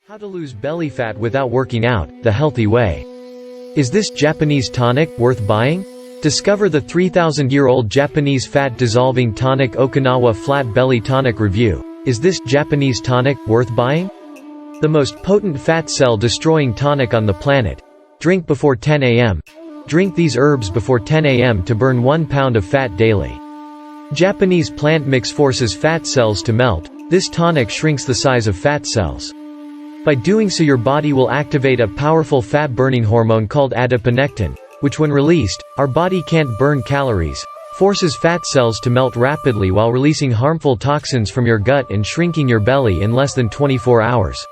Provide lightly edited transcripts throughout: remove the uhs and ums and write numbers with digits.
How to lose belly fat without working out, the healthy way. Is this Japanese tonic worth buying? Discover the 3,000-year-old Japanese fat-dissolving tonic Okinawa Flat Belly Tonic Review. Is this Japanese tonic worth buying? The most potent fat cell-destroying tonic on the planet. Drink before 10 a.m. Drink these herbs before 10 a.m. to burn 1 pound of fat daily. Japanese plant mix forces fat cells to melt. This tonic shrinks the size of fat cells. By doing so, your body will activate a powerful fat-burning hormone called adiponectin, which when released, our body can't burn calories, forces fat cells to melt rapidly while releasing harmful toxins from your gut and shrinking your belly in less than 24 hours.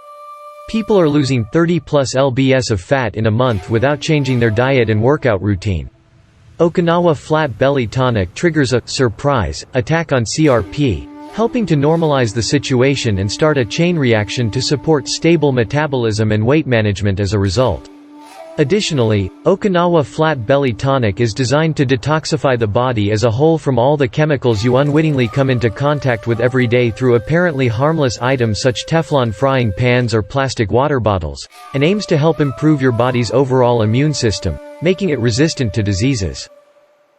People are losing 30+ lbs of fat in a month without changing their diet and workout routine. Okinawa Flat Belly Tonic triggers a surprise attack on CRP, helping to normalize the situation and start a chain reaction to support stable metabolism and weight management as a result. Additionally, Okinawa Flat Belly Tonic is designed to detoxify the body as a whole from all the chemicals you unwittingly come into contact with every day through apparently harmless items such Teflon frying pans or plastic water bottles, and aims to help improve your body's overall immune system, making it resistant to diseases.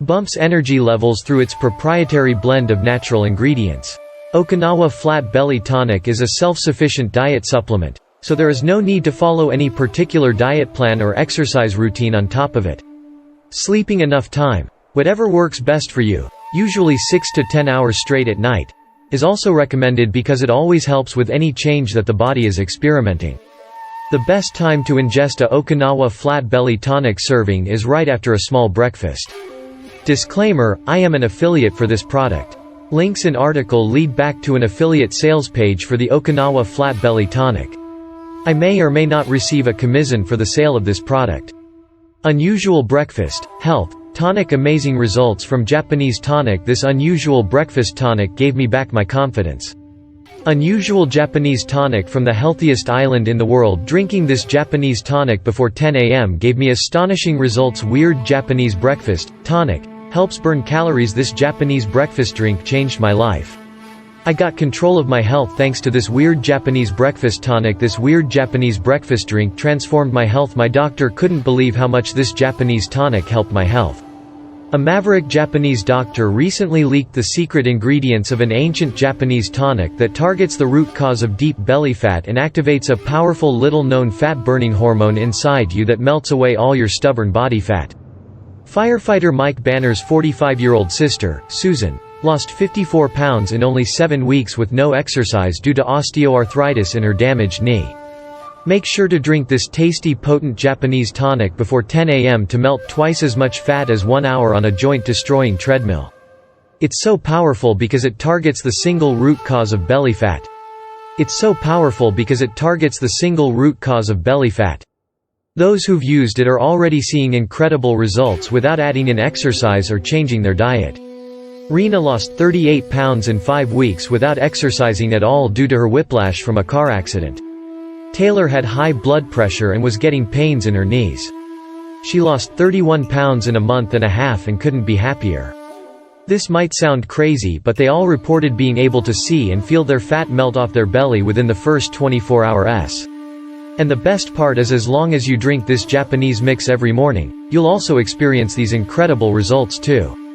Bumps energy levels through its proprietary blend of natural ingredients. Okinawa Flat Belly Tonic is a self-sufficient diet supplement, so there is no need to follow any particular diet plan or exercise routine on top of it. Sleeping enough time, whatever works best for you, usually 6 to 10 hours straight at night, is also recommended because it always helps with any change that the body is experimenting. The best time to ingest a Okinawa Flat Belly Tonic serving is right after a small breakfast. Disclaimer: I am an affiliate for this product. Links in article lead back to an affiliate sales page for the Okinawa Flat Belly Tonic. I may or may not receive a commission for the sale of this product. Unusual breakfast, health, tonic. Amazing results from Japanese tonic. This unusual breakfast tonic gave me back my confidence. Unusual Japanese tonic from the healthiest island in the world. Drinking this Japanese tonic before 10 a.m. gave me astonishing results. Weird Japanese breakfast tonic helps burn calories. This Japanese breakfast drink changed my life. I got control of my health thanks to this weird Japanese breakfast tonic. This weird Japanese breakfast drink transformed my health. My doctor couldn't believe how much this Japanese tonic helped my health. A maverick Japanese doctor recently leaked the secret ingredients of an ancient Japanese tonic that targets the root cause of deep belly fat and activates a powerful little-known fat-burning hormone inside you that melts away all your stubborn body fat. Firefighter Mike Banner's 45-year-old sister, Susan, lost 54 pounds in only 7 weeks with no exercise due to osteoarthritis in her damaged knee. Make sure to drink this tasty, potent Japanese tonic before 10 a.m. to melt twice as much fat as 1 hour on a joint-destroying treadmill. It's so powerful because it targets the single root cause of belly fat. It's so powerful because it targets the single root cause of belly fat. Those who've used it are already seeing incredible results without adding in exercise or changing their diet. Rena lost 38 pounds in 5 weeks without exercising at all due to her whiplash from a car accident. Taylor had high blood pressure and was getting pains in her knees. She lost 31 pounds in a month and a half and couldn't be happier. This might sound crazy, but they all reported being able to see and feel their fat melt off their belly within the first 24 hours. And the best part is, as long as you drink this Japanese mix every morning, you'll also experience these incredible results too.